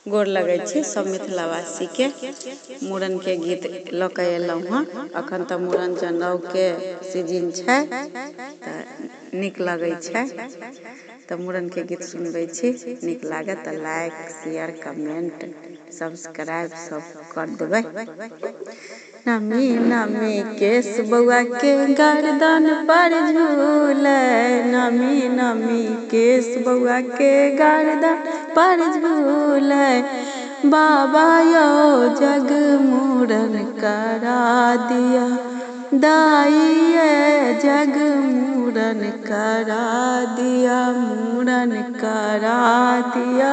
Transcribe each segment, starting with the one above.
गोर लगै छी सब मिथिलावासी के मूड़न के गीत ल के एलहुँ हँ। अखन तऽ मूड़न जनउ के सीजन छै तऽ नीक लगै छै तऽ मूड़न के गीत सुनबै छी। नीक लागत तऽ लाइक शेयर कमेंट सब्सक्राइब सब कर देबै। नमी नमी केस बउआ के गर्दन पर झूले, नमी नमी केस बउआ के गर्दन पर झूले। बाबा यो जग मूड़न करा दिया, दाइये जग मूड़न करा दिया, मूड़न करा दिया।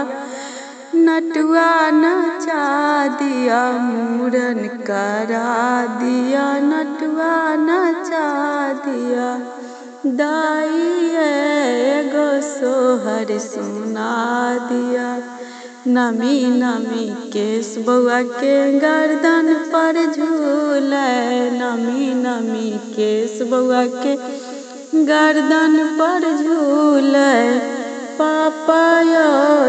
नटुआ नचा दिया, मूड़न करा दिया, नटुआ नचा दिया। दाइये एगो सोहर सुना दिया। नमी नमी केस बउआ के गर्दन पर झूले, नमी नमी केस बउआ के गर्दन पर झूले। पापा यो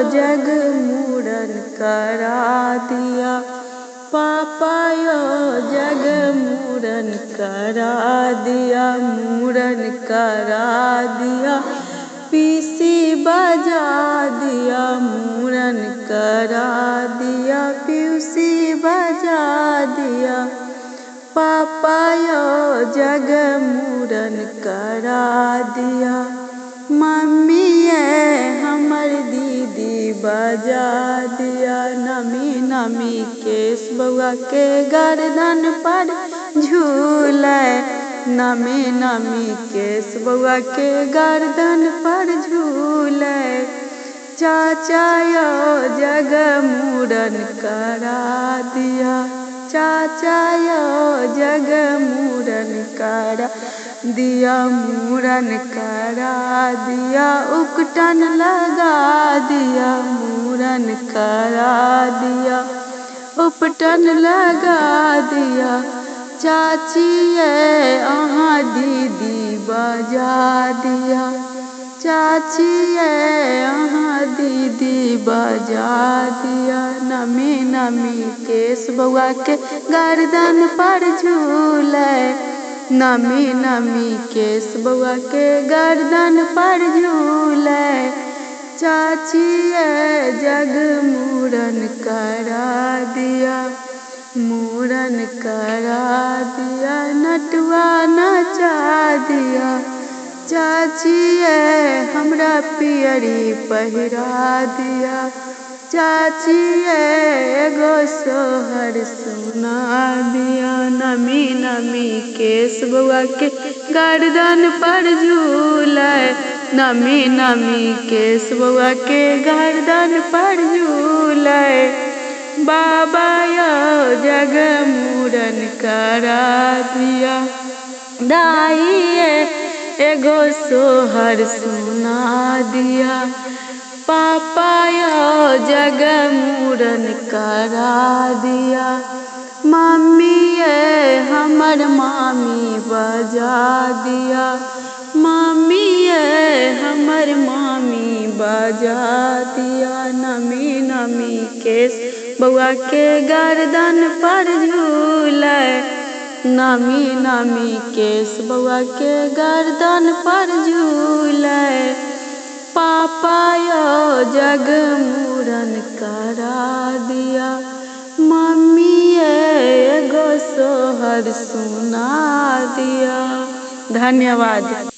जग मूड़न करा दिया, पापा यो जग मूड़न करा दिया, मूड़न करा दिया। पीसी बजा दिया, मूड़न करा दिया, पीसी बजा दिया। पापा यो जग मूड़न करा दिया। मम्मी हमर दीदी बजा दिया। नमी नमी केस बउआ के गर्दन पर झूले, नमी नमी केस बउआ के गर्दन पर झूले। चाचा यो जग मूड़न करा दिया, चाचा यो जग मूड़न करा दिया, मूड़न करा दिया। उकटन लगा दिया, मूड़न करा दिया, उपटन लगा दिया। चाची अहाँ दीदी बजा दिया, चाची अहाँ दीदी बजा दिया। नमी नमी केस बउआ के गर्दन पर झूले, नमी नमी केस बउआ के गर्दन पर झूले। चाची जग मूड़न करा दिया, मूड़न करा दिया। नटुआ नचा दिया। चाची हमरा पियरी पहिरा दिया, चाची एगो सोहर सुना दिया। नमी नमी केस बउआ के गर्दन पर झूले, नमी नमी केस बउआ के गर्दन पर झूले। बाबा यो जग मूड़न करा दिया, दाइये एगो सोहर सुना दिया। पापा यो जग मूड़न करा दिया। मम्मी हमर मामी बजा दिया, मम्मी हमर मामी बजा दिया। नमी नमी केस बउआ के गर्दन पर झूले, नमी नमी केस बउआ के गर्दन पर झूले। पापा यो जग मूड़न करा दिया, मम्मी एगो सोहर सुना दिया। धन्यवाद।